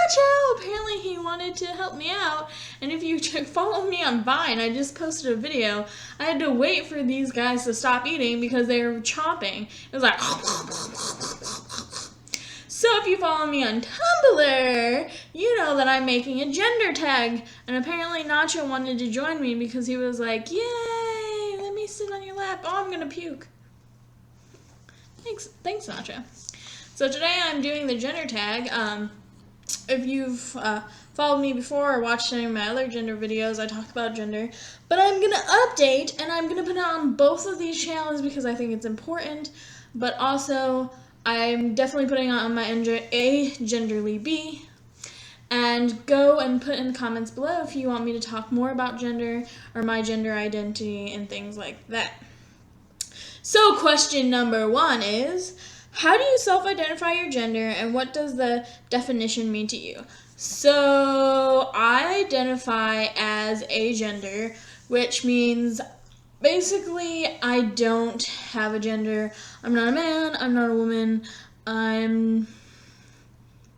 Nacho! Apparently he wanted to help me out. And if you follow me on Vine, I just posted a video. I had to wait for these guys to stop eating because they were chomping. It was like... So if you follow me on Tumblr, you know that I'm making a gender tag. And apparently Nacho wanted to join me because he was like, yay, let me sit on your lap. Oh, I'm gonna puke. Thanks, Nacho. So today I'm doing the gender tag. If you've followed me before or watched any of my other gender videos, I talk about gender. But I'm going to update, and I'm going to put it on both of these channels because I think it's important. But also, I'm definitely putting it on my agendeleeb. And go and put in the comments below if you want me to talk more about gender or my gender identity and things like that. So question number 1 is, how do you self-identify your gender and what does the definition mean to you? So I identify as agender, which means basically I don't have a gender. I'm not a man, I'm not a woman, I'm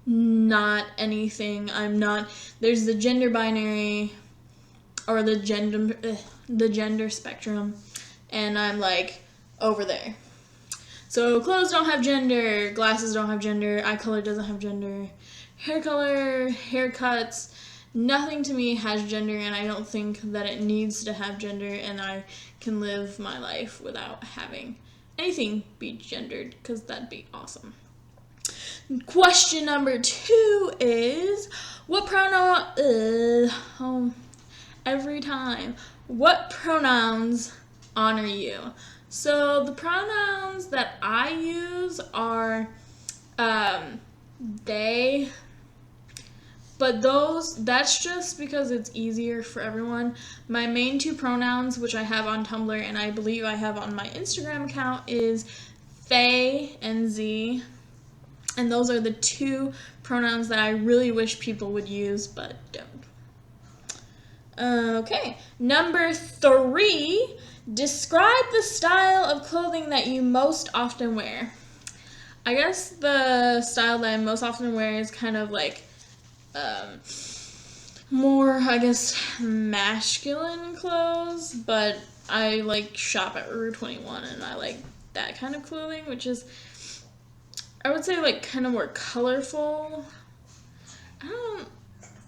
not anything. There's the gender binary or the gender spectrum, and I'm like over there. So clothes don't have gender, glasses don't have gender, eye color doesn't have gender, hair color, haircuts, nothing to me has gender, and I don't think that it needs to have gender, and I can live my life without having anything be gendered, because that'd be awesome. Question number 2 is, what pronouns honor you? So the pronouns that I use are they, but that's just because it's easier for everyone. My main 2 pronouns, which I have on Tumblr and I believe I have on my Instagram account, is they and z. And those are the 2 pronouns that I really wish people would use, but don't. Okay, number 3, describe the style of clothing that you most often wear. I guess the style that I most often wear is kind of like more, I guess, masculine clothes, but I like shop at Rue 21 and I like that kind of clothing, which is, I would say, like, kind of more colorful. I don't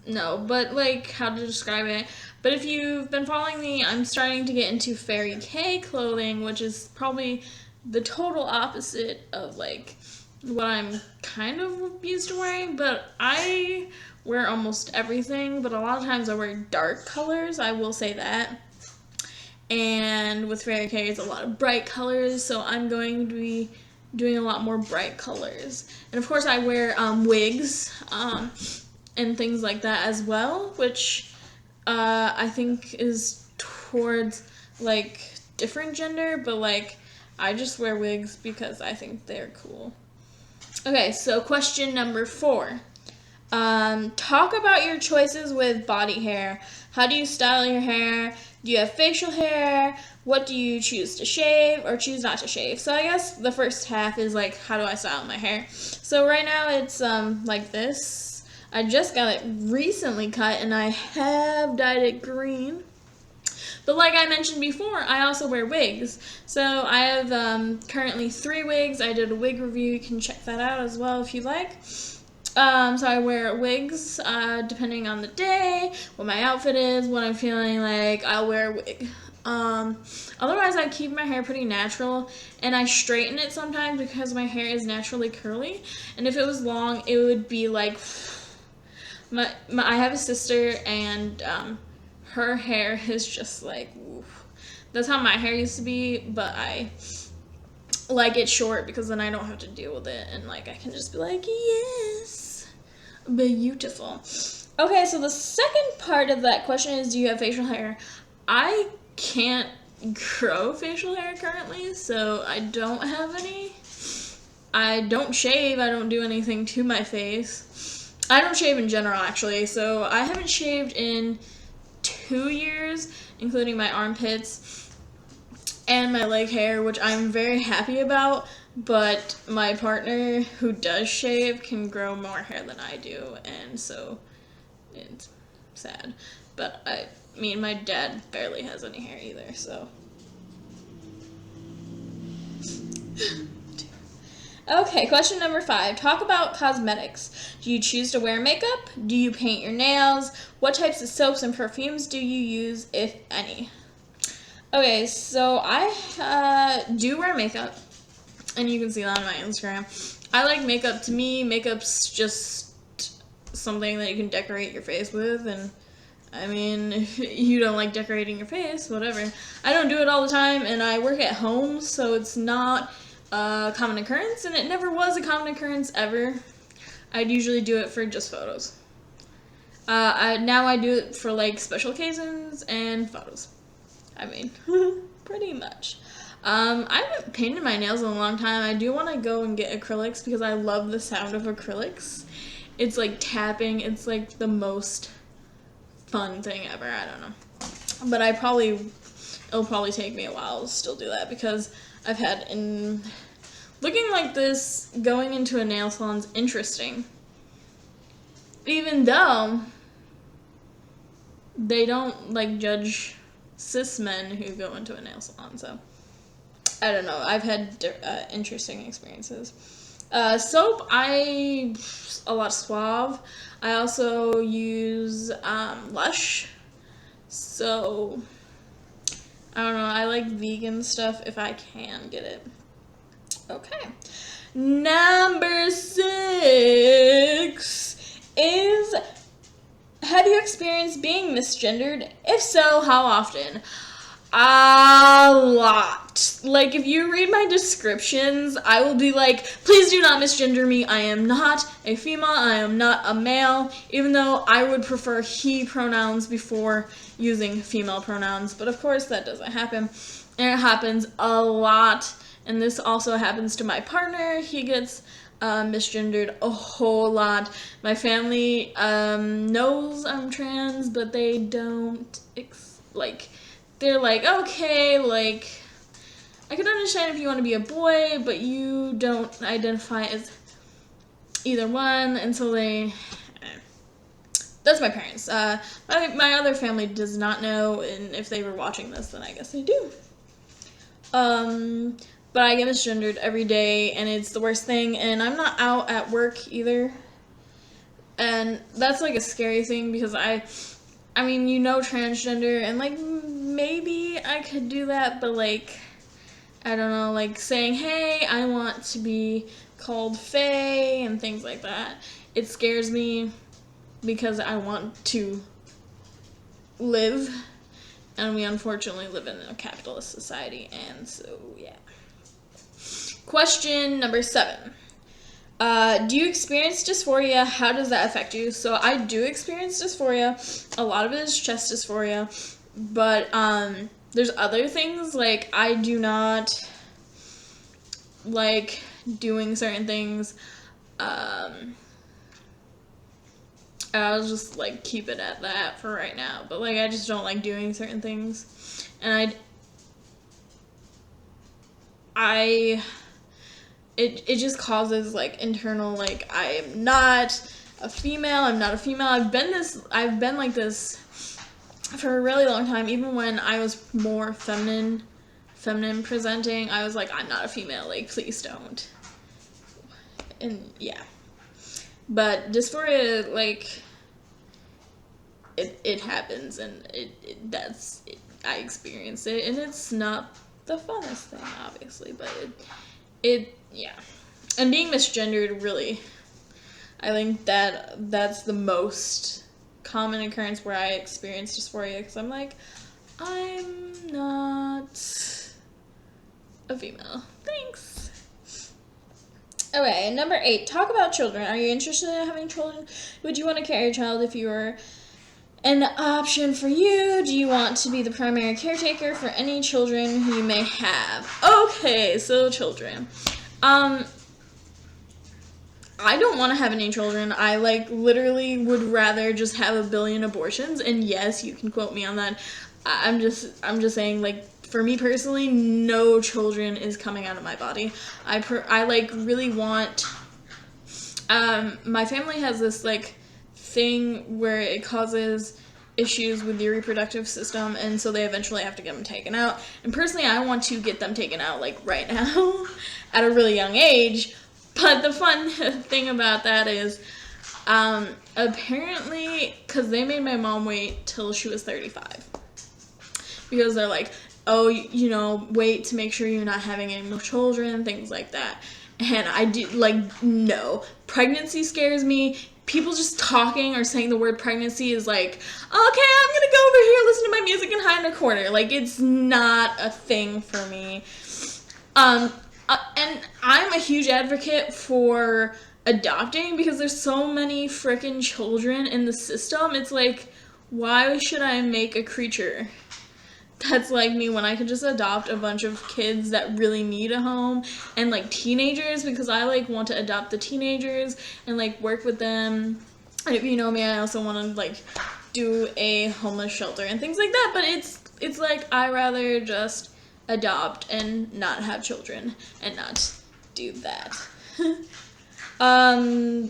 know, but, like, how to describe it. But if you've been following me, I'm starting to get into Fairy K clothing, which is probably the total opposite of, like, what I'm kind of used to wearing. But I wear almost everything, but a lot of times I wear dark colors, I will say that. And with Fairy K, it's a lot of bright colors, so I'm going to be doing a lot more bright colors. And of course I wear wigs and things like that as well, which I think is towards like different gender, but like I just wear wigs because I think they're cool. Okay, so question number 4. Talk about your choices with body hair. How do you style your hair? Do you have facial hair? What do you choose to shave or choose not to shave? So I guess the first half is like, how do I style my hair? So right now it's like this. I just got it recently cut and I have dyed it green. But like I mentioned before, I also wear wigs. So I have currently 3 wigs. I did a wig review. You can check that out as well if you like. So I wear wigs depending on the day, what my outfit is, what I'm feeling like, I'll wear a wig. Otherwise I keep my hair pretty natural, and I straighten it sometimes because my hair is naturally curly, and if it was long it would be like, I have a sister and her hair is just like, oof. That's how my hair used to be, but I like it short because then I don't have to deal with it, and like I can just be like, yes, beautiful. Okay, so the second part of that question is, do you have facial hair? I can't grow facial hair currently, so I don't have any. I don't shave. I don't do anything to my face. I don't shave in general, actually, so I haven't shaved in 2 years, including my armpits and my leg hair, which I'm very happy about, but my partner who does shave can grow more hair than I do, and so it's sad. But my dad barely has any hair either, so. Okay, question number 5. Talk about cosmetics. Do you choose to wear makeup? Do you paint your nails? What types of soaps and perfumes do you use, if any? Okay, so I do wear makeup, and you can see that on my Instagram. I like makeup. To me, makeup's just something that you can decorate your face with, and I mean, if you don't like decorating your face, whatever. I don't do it all the time, and I work at home, so it's not a common occurrence, and it never was a common occurrence ever. I'd usually do it for just photos. Now I do it for like special occasions and photos. I mean, pretty much. I haven't painted my nails in a long time. I do want to go and get acrylics because I love the sound of acrylics. It's like tapping. It's like the most fun thing ever. I don't know. But it'll probably take me a while to still do that because I've had looking like this, going into a nail salon's interesting. Even though they don't like judge cis men who go into a nail salon, so I don't know. I've had interesting experiences. Soap, a lot of Suave. I also use Lush. So I don't know. I like vegan stuff if I can get it. Okay. Number 6 is, have you experienced being misgendered? If so, how often? A lot. Like, if you read my descriptions, I will be like, please do not misgender me. I am not a female. I am not a male, even though I would prefer he pronouns before using female pronouns. But of course, that doesn't happen. And it happens a lot. And this also happens to my partner. He gets misgendered a whole lot. My family knows I'm trans, but they don't, they're like, okay, like, I can understand if you want to be a boy, but you don't identify as either one, and so that's my parents. My other family does not know, and if they were watching this, then I guess they do. But I get misgendered every day, and it's the worst thing, and I'm not out at work either, and that's, like, a scary thing, because I mean, transgender, and, like, maybe I could do that, but, like, I don't know, like, saying, hey, I want to be called Faye, and things like that, it scares me, because I want to live, and we unfortunately live in a capitalist society, and so, yeah. Question number 7. Do you experience dysphoria? How does that affect you? So I do experience dysphoria. A lot of it is chest dysphoria. But there's other things, like I do not like doing certain things. I'll just like keep it at that for right now. But like I just don't like doing certain things. And it just causes like internal, like I am not a female, I've been like this for a really long time. Even when I was more feminine presenting, I was like, I'm not a female, like please don't. And yeah, but dysphoria, like it happens, and I experience it, and it's not the funnest thing, obviously, but yeah. And being misgendered, really, I think that's the most common occurrence where I experience dysphoria, because I'm like, I'm not a female. Thanks. Okay, number 8, talk about children. Are you interested in having children? Would you want to carry a child if you were an option for you? Do you want to be the primary caretaker for any children who you may have? Okay, so children. I don't want to have any children. I like literally would rather just have a billion abortions. And yes, you can quote me on that. I'm just saying, like, for me personally, no children is coming out of my body. I like really want. My family has this like thing where it causes issues with your reproductive system, and so they eventually have to get them taken out. And personally, I want to get them taken out like right now, at a really young age. But the fun thing about that is, apparently, because they made my mom wait till she was 35. Because they're like, oh, you know, wait to make sure you're not having any more children, things like that. And I did, like, no. Pregnancy scares me. People just talking or saying the word pregnancy is like, okay, I'm gonna go over here, listen to my music, and hide in a corner. Like, it's not a thing for me. And I'm a huge advocate for adopting because there's so many freaking children in the system. It's like, why should I make a creature that's like me when I could just adopt a bunch of kids that really need a home, and like teenagers, because I like want to adopt the teenagers and like work with them. And if you know me, I also want to like do a homeless shelter and things like that. But it's like I rather just adopt and not have children and not do that.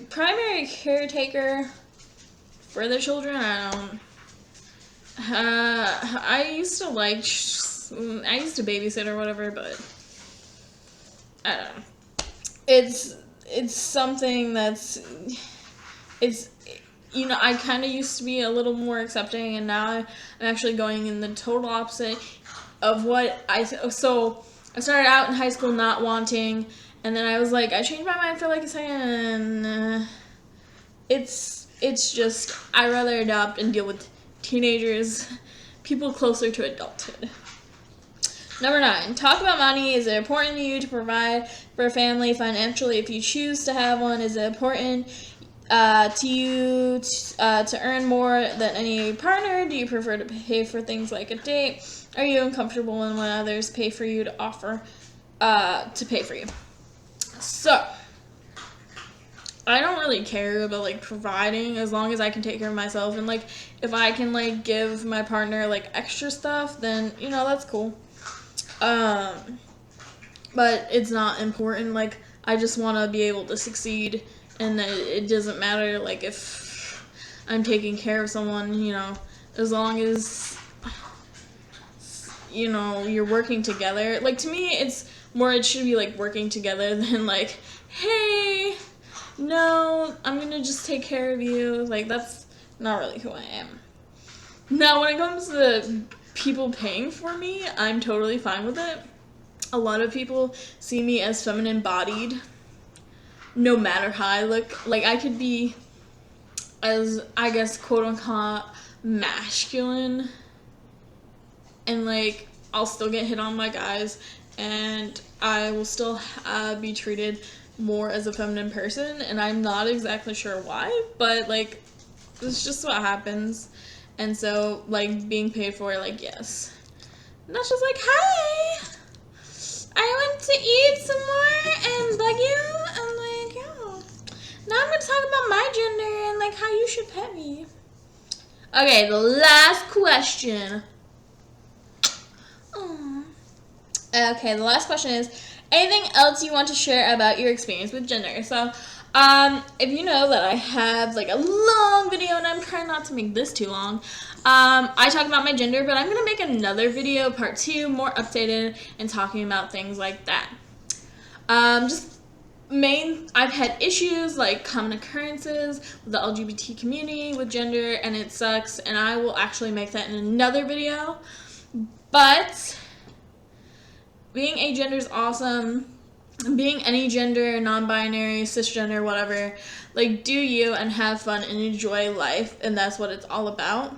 Primary caretaker for the children, I used to babysit or whatever, but I don't know. It's something that's, it's, you know, I kind of used to be a little more accepting, and now I'm actually going in the total opposite of what so I started out in high school not wanting, and then I was like, I changed my mind for like a second, and it's just, I'd rather adopt and deal with teenagers, people closer to adulthood. Number 9, talk about money. Is it important to you to provide for a family financially if you choose to have one? Is it important to you to earn more than any partner? Do you prefer to pay for things like a date? Are you uncomfortable when others pay for you to offer to pay for you? So, I don't really care about like providing as long as I can take care of myself, and like if I can like give my partner like extra stuff, then you know that's cool. But it's not important. Like I just want to be able to succeed, and it doesn't matter like if I'm taking care of someone, you know, as long as you know you're working together. Like to me, it's more, it should be like working together than like, hey, no, I'm gonna just take care of you. Like that's not really who I am. Now when it comes to people paying for me, I'm totally fine with it. A lot of people see me as feminine bodied no matter how I look. Like I could be as, I guess, quote unquote masculine, and like I'll still get hit on by guys, and I will still be treated more as a feminine person, and I'm not exactly sure why, but like it's just what happens. And so like being paid for, like, yes, and that's just like, hi, I went to eat some more and bug you, and like, yeah, now I'm gonna talk about my gender and like how you should pet me. Okay, the last question. Okay, the last question is, anything else you want to share about your experience with gender? So, if you know that I have like a long video, and I'm trying not to make this too long, I talk about my gender, but I'm going to make another video, part 2, more updated, and talking about things like that. I've had issues, like common occurrences with the LGBT community, with gender, and it sucks, and I will actually make that in another video. But being agender is awesome. Being any gender, non-binary, cisgender, whatever, like, do you and have fun and enjoy life, and that's what it's all about.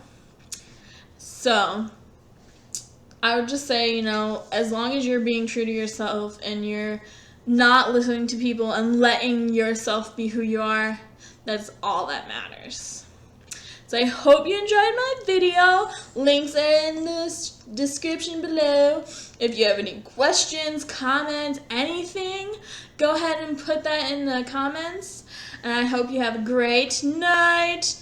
So, I would just say, you know, as long as you're being true to yourself and you're not listening to people and letting yourself be who you are, that's all that matters. So I hope you enjoyed my video. Links are in the description below. If you have any questions, comments, anything, go ahead and put that in the comments. And I hope you have a great night.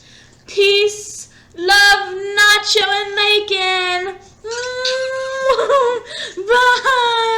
Peace, love, Nacho, and Macon. Bye.